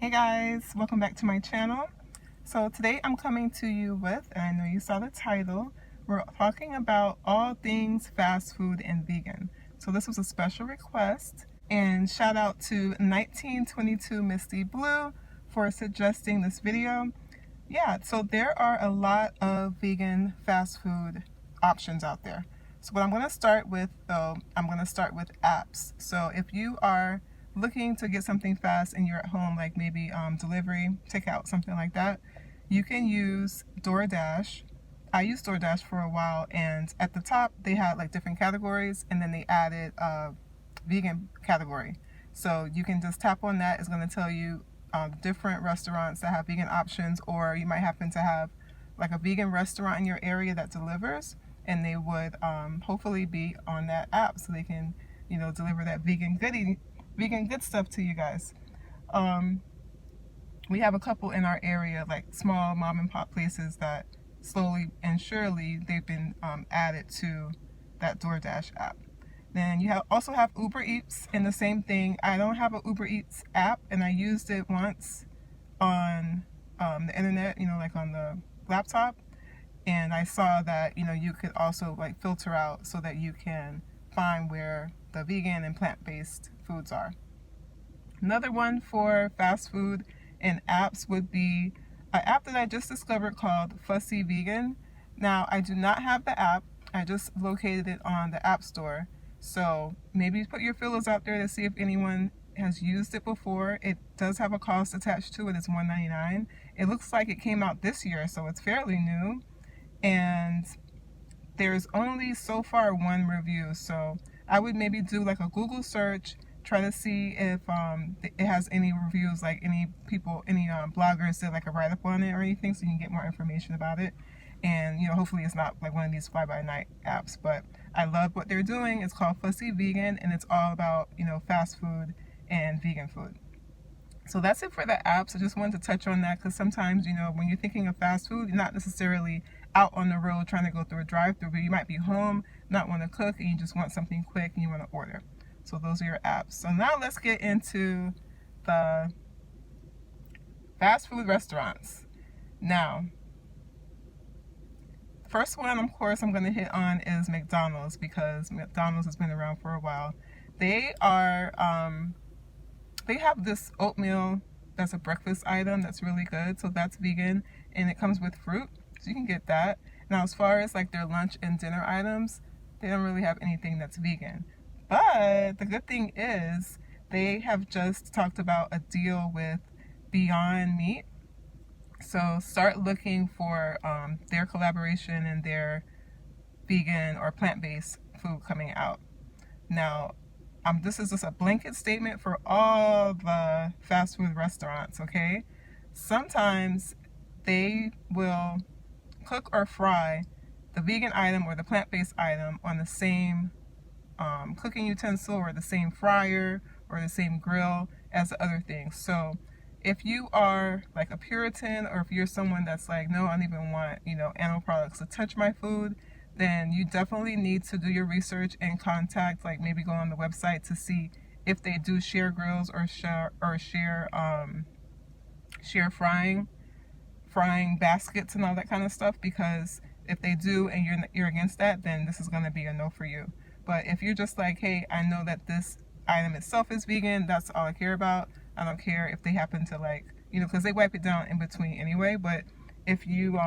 Hey guys, welcome back to my channel. So today I'm coming to you with, and I know you saw the title, we're talking about all things fast food and vegan. So this was a special request, and shout out to 1922 Misty Blue for suggesting this video. Yeah, so there are a lot of vegan fast food options out there. So what I'm going to start with though, I'm going to start with apps. So if you are looking to get something fast and you're at home, like maybe delivery, takeout, something like that, you can use DoorDash. I used DoorDash for a while, and at the top they had like different categories, and then they added a vegan category. So you can just tap on that. It's going to tell you different restaurants that have vegan options, or you might happen to have like a vegan restaurant in your area that delivers, and they would hopefully be on that app so they can, deliver that vegan good stuff to you guys. We have a couple in our area, like small mom and pop places that slowly and surely they've been added to that DoorDash app. Then you also have Uber Eats, and the same thing. I don't have an Uber Eats app, and I used it once on the internet, like on the laptop, and I saw that you could also like filter out so that you can find where the vegan and plant-based foods are. Another one for fast food and apps would be an app that I just discovered called Fussy Vegan. Now, I do not have the app. I just located it on the App Store. So maybe put your feelers out there to see if anyone has used it before. It does have a cost attached to it. It's $1.99. It looks like it came out this year, so it's fairly new. And there's only so far one review. So I would maybe do like a Google search, try to see if it has any reviews, like any people, any bloggers did like a write-up on it or anything, so you can get more information about it. And hopefully it's not like one of these fly-by-night apps, but I love what they're doing. It's called Fussy Vegan, and it's all about fast food and vegan food. So that's it for the apps. I just wanted to touch on that because sometimes when you're thinking of fast food, you're not necessarily out on the road trying to go through a drive-through, but you might be home, not want to cook, and you just want something quick and you want to order. So those are your apps. So now let's get into the fast food restaurants. Now, first one, of course, I'm going to hit on is McDonald's, because McDonald's has been around for a while. They have this oatmeal that's a breakfast item that's really good. So that's vegan, and it comes with fruit, so you can get that. Now, as far as like their lunch and dinner items, they don't really have anything that's vegan. But the good thing is they have just talked about a deal with Beyond Meat. So start looking for their collaboration and their vegan or plant-based food coming out. Now, this is just a blanket statement for all the fast food restaurants, okay? Sometimes they will cook or fry the vegan item or the plant-based item on the same cooking utensil or the same fryer or the same grill as the other things. So if you are like a Puritan, or if you're someone that's like, no, I don't even want animal products to touch my food, then you definitely need to do your research and contact, like maybe go on the website to see if they do share grills or share frying baskets and all that kind of stuff. Because if they do and you're against that, then this is going to be a no for you. But if you're just like, hey, I know that this item itself is vegan, that's all I care about. I don't care if they happen to like, because they wipe it down in between anyway. But if you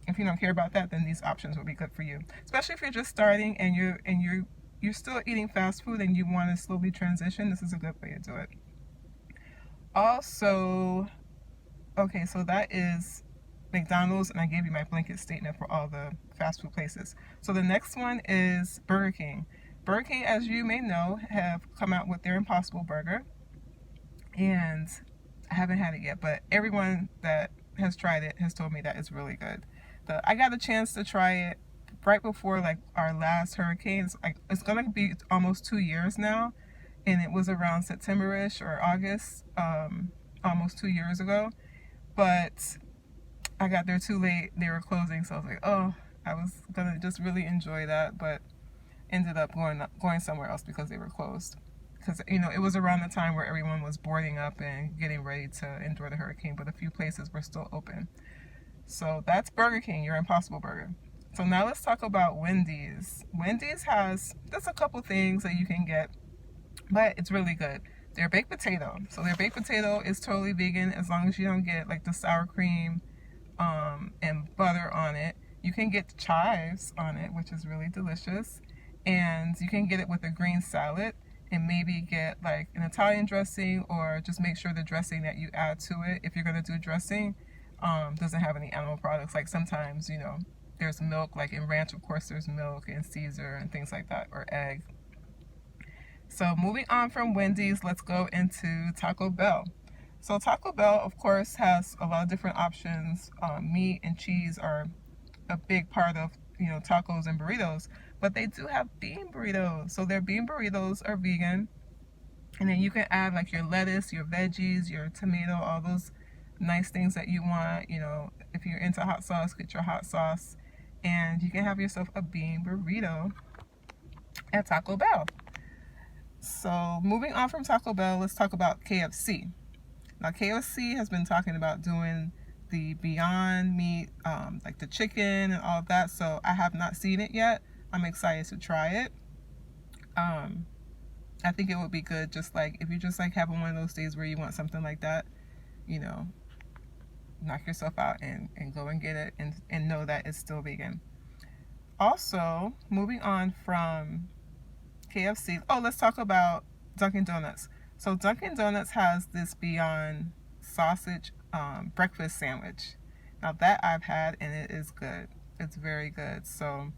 don't care about that, then these options will be good for you. Especially if you're just starting and you're still eating fast food and you want to slowly transition, this is a good way to do it. Also, okay, so that is McDonald's, and I gave you my blanket statement for all the fast food places. So the next one is Burger King. Burger King, as you may know, have come out with their Impossible Burger, and I haven't had it yet, but everyone that has tried it has told me that it's really good. I got a chance to try it right before like our last hurricane. It's gonna be almost 2 years now, and it was around September-ish or August, almost 2 years ago. But I got there too late. They were closing, so I was like, oh, I was gonna just really enjoy that, but ended up going somewhere else because they were closed. because it was around the time where everyone was boarding up and getting ready to endure the hurricane, but a few places were still open. So that's Burger King, your Impossible Burger. So now let's talk about Wendy's. Wendy's has just a couple things that you can get, but it's really good. Their baked potato. So their baked potato is totally vegan as long as you don't get like the sour cream and butter on it. You can get chives on it, which is really delicious. And you can get it with a green salad and maybe get like an Italian dressing, or just make sure the dressing that you add to it, if you're going to do dressing, doesn't have any animal products. Like sometimes, there's milk, like in ranch, of course, there's milk and Caesar and things like that, or egg. So moving on from Wendy's, let's go into Taco Bell. So Taco Bell, of course, has a lot of different options. Meat and cheese are a big part of, tacos and burritos, but they do have bean burritos. So their bean burritos are vegan. And then you can add like your lettuce, your veggies, your tomato, all those nice things that you want. If you're into hot sauce, get your hot sauce. And you can have yourself a bean burrito at Taco Bell. So moving on from Taco Bell, let's talk about KFC. Now KFC has been talking about doing the Beyond Meat, like the chicken and all of that. So I have not seen it yet. I'm excited to try it. I think it would be good, just like if you just like having one of those days where you want something like that, knock yourself out and go and get it and know that it's still vegan. Also, moving on from KFC, let's talk about Dunkin' Donuts. So Dunkin' Donuts has this Beyond Sausage breakfast sandwich. Now that I've had, and it is good. It's very good. So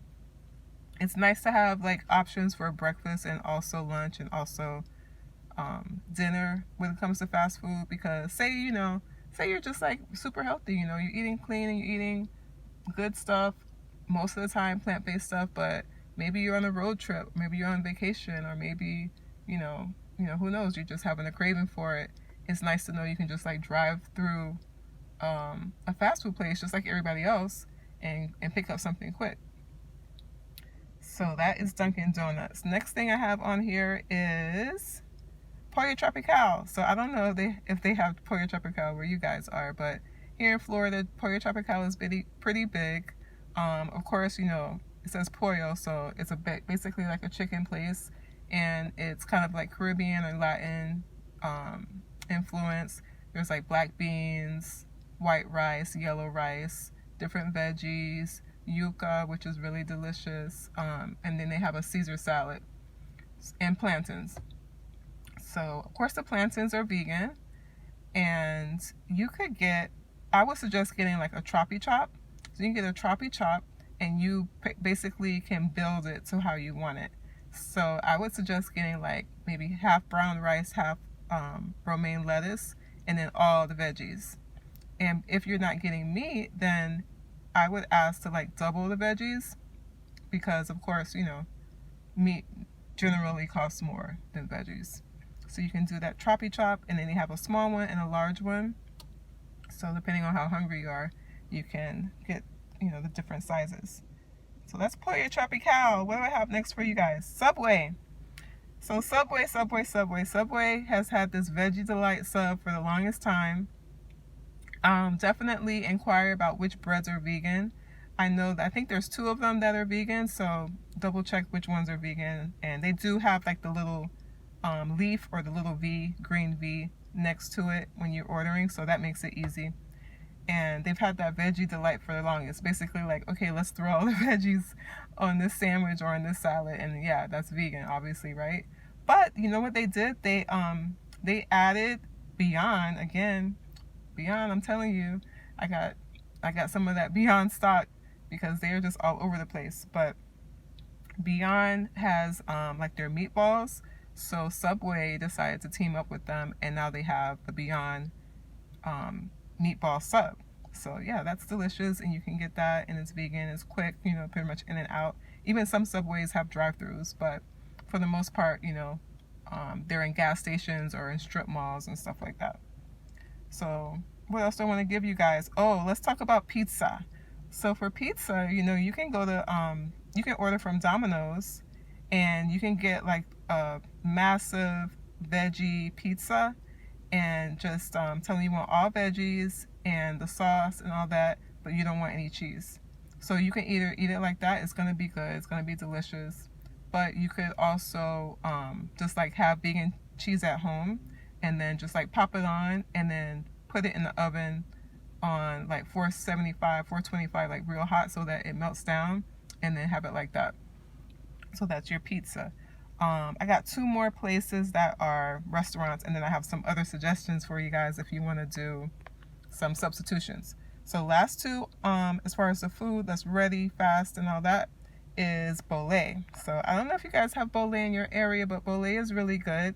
it's nice to have like options for breakfast and also lunch and also dinner when it comes to fast food, because say you're just like super healthy, you're eating clean and you're eating good stuff most of the time, plant-based stuff, but maybe you're on a road trip, maybe you're on vacation, or maybe who knows, you're just having a craving for it. It's nice to know you can just like drive through a fast food place just like everybody else and pick up something quick. So that is Dunkin' Donuts. Next thing I have on here is Pollo Tropical. So I don't know if they have Pollo Tropical where you guys are, but here in Florida, Pollo Tropical is pretty big. Of course, it says pollo, so it's basically like a chicken place, and it's kind of like Caribbean or Latin influence. There's like black beans, white rice, yellow rice, different veggies, yuca, which is really delicious, and then they have a Caesar salad and plantains. So of course the plantains are vegan, and I would suggest getting like a troppy chop. So you can get a troppy chop and you basically can build it to how you want it. So I would suggest getting like maybe half brown rice, half romaine lettuce, and then all the veggies. And if you're not getting meat, then I would ask to like double the veggies, because of course, meat generally costs more than veggies. So you can do that troppy chop, and then they have a small one and a large one. So depending on how hungry you are, you can get, the different sizes. So that's Pollo Tropical. What do I have next for you guys? Subway. So Subway has had this Veggie Delight sub for the longest time. Definitely inquire about which breads are vegan. I think there's 2 of them that are vegan, so double check which ones are vegan. And they do have like the little leaf or the little V, green V next to it when you're ordering, so that makes it easy. And they've had that Veggie Delight for the longest. Basically like, okay, let's throw all the veggies on this sandwich or on this salad, and yeah, that's vegan, obviously, right? But you know what they did? They added Beyond again. Beyond, I'm telling you, I got some of that Beyond stock because they're just all over the place. But Beyond has like their meatballs, so Subway decided to team up with them, and now they have the Beyond meatball sub. So yeah, that's delicious, and you can get that, and it's vegan, it's quick, pretty much in and out. Even some Subways have drive-thrus, but for the most part, they're in gas stations or in strip malls and stuff like that. So what else do I want to give you guys? Let's talk about pizza. So for pizza, you can go to you can order from Domino's, and you can get like a massive veggie pizza, and just telling you want all veggies and the sauce and all that, but you don't want any cheese. So you can either eat it like that, it's going to be good, it's going to be delicious, but you could also just like have vegan cheese at home and then just like pop it on and then put it in the oven on like 475, 425, like real hot, so that it melts down, and then have it like that. So that's your pizza. I got 2 more places that are restaurants, and then I have some other suggestions for you guys if you want to do some substitutions. So last 2, as far as the food that's ready, fast, and all that, is Bolé. So I don't know if you guys have Bolé in your area, but Bolé is really good.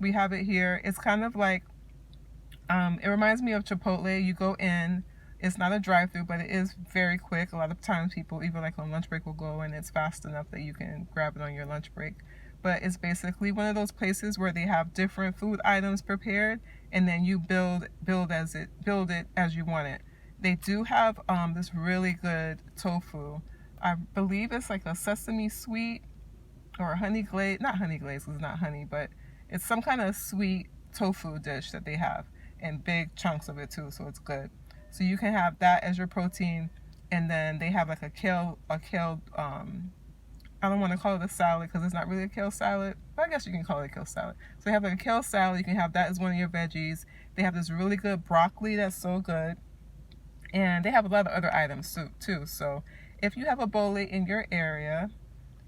We have it here. It's kind of like, it reminds me of Chipotle. You go in, it's not a drive-through, but it is very quick. A lot of times people, even like on lunch break, will go and it's fast enough that you can grab it on your lunch break. But it's basically one of those places where they have different food items prepared, and then you build it as you want it. They do have this really good tofu. I believe it's like a sesame sweet or honey glaze, not honey glaze, it's not honey, but it's some kind of sweet tofu dish that they have, and big chunks of it too, so it's good. So you can have that as your protein, and then they have like a kale, I don't want to call it a salad because it's not really a kale salad, but I guess you can call it a kale salad. So they have like a kale salad, you can have that as one of your veggies. They have this really good broccoli that's so good, and they have a lot of other items too. So if you have a Bolé in your area,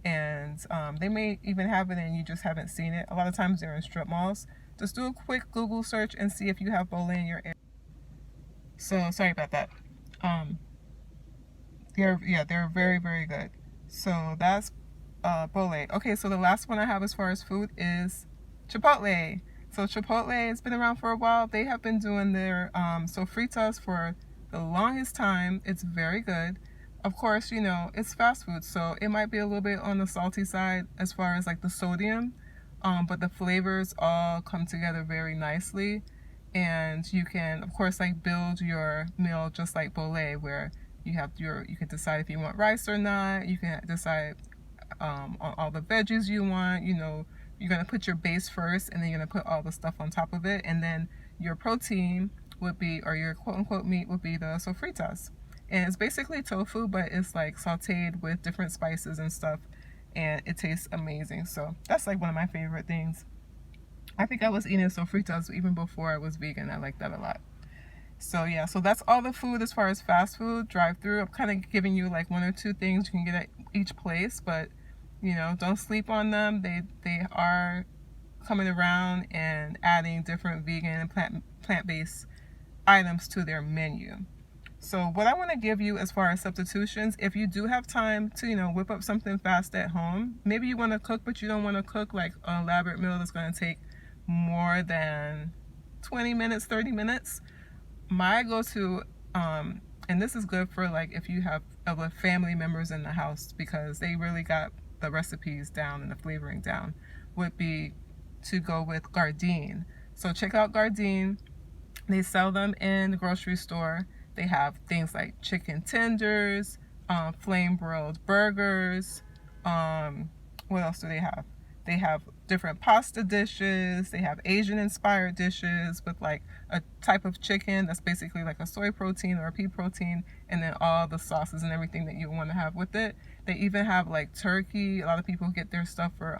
and they may even have it and you just haven't seen it, a lot of times they're in strip malls, just do a quick Google search and see if you have Bolé in your area. So sorry about that. They're very, very good. So that's Bolé. Okay, so the last one I have as far as food is Chipotle. So Chipotle has been around for a while. They have been doing their sofritas for the longest time. It's very good. Of course, you know, it's fast food, so it might be a little bit on the salty side as far as like the sodium, but the flavors all come together very nicely. And you can, of course, like build your meal just like Bolé, where you can decide if you want rice or not. You can decide on all the veggies you want. You know, you're gonna put your base first, and then you're gonna put all the stuff on top of it, and then your protein would be, or your quote unquote meat would be, the sofritas. And it's basically tofu, but it's like sauteed with different spices and stuff, and it tastes amazing. So that's like one of my favorite things. I think I was eating sofritas even before I was vegan. I like that a lot. So yeah, so that's all the food as far as fast food, drive-through. I'm kind of giving you like 1 or 2 things you can get at each place, but you know, don't sleep on them. They are coming around and adding different vegan and plant-based items to their menu. So what I want to give you as far as substitutions, if you do have time to, you know, whip up something fast at home, maybe you want to cook, but you don't want to cook like an elaborate meal that's going to take more than 20 minutes, 30 minutes. My go-to, and this is good for like if you have other family members in the house because they really got the recipes down and the flavoring down, would be to go with Gardein. So check out Gardein. They sell them in the grocery store. They have things like chicken tenders, flame broiled burgers. What else do they have? They have different pasta dishes. They have Asian inspired dishes with like a type of chicken that's basically like a soy protein or a pea protein, and then all the sauces and everything that you want to have with it. They even have like turkey. A lot of people get their stuff for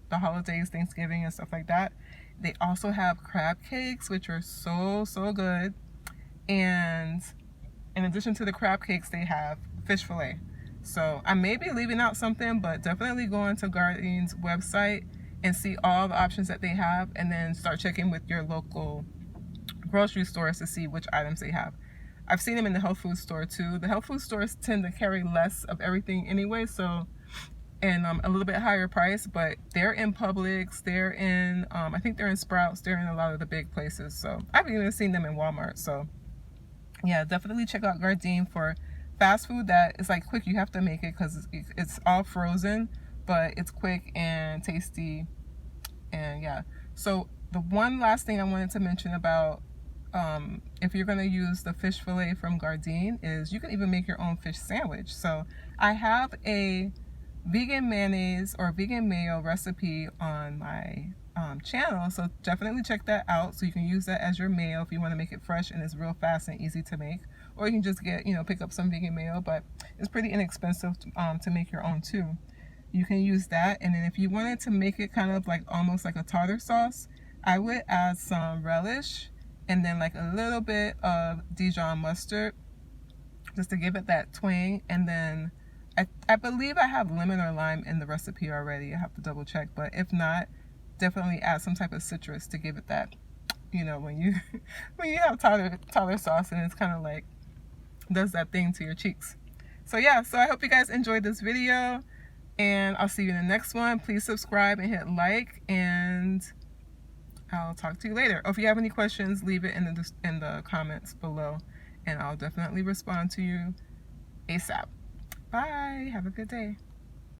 the holidays, Thanksgiving and stuff like that. They also have crab cakes, which are so good. And in addition to the crab cakes, they have fish fillet. So I may be leaving out something, but definitely go into Gardein's website and see all the options that they have, and then start checking with your local grocery stores to see which items they have. I've seen them in the health food store too. The health food stores tend to carry less of everything anyway, so, and a little bit higher price, but they're in Publix, they're in, I think they're in Sprouts, they're in a lot of the big places. So I've even seen them in Walmart. So yeah, definitely check out Gardein for fast food that is like quick. You have to make it because it's all frozen, but it's quick and tasty. And yeah, so the one last thing I wanted to mention about if you're going to use the fish fillet from Gardein is you can even make your own fish sandwich. So I have a vegan mayonnaise or vegan mayo recipe on my channel, so definitely check that out. So you can use that as your mayo if you want to make it fresh and it's real fast and easy to make, or you can just get, pick up some vegan mayo, but it's pretty inexpensive to make your own too. You can use that, and then if you wanted to make it kind of like almost like a tartar sauce, I would add some relish and then like a little bit of Dijon mustard just to give it that twang. And then I believe I have lemon or lime in the recipe already. I have to double check, but if not, definitely add some type of citrus to give it that, when you when you have tartar sauce and it's kind of like does that thing to your cheeks. So yeah, so I hope you guys enjoyed this video, and I'll see you in the next one. Please subscribe and hit like, and I'll talk to you later. Or if you have any questions, leave it in the comments below, and I'll definitely respond to you ASAP. Bye. Have a good day.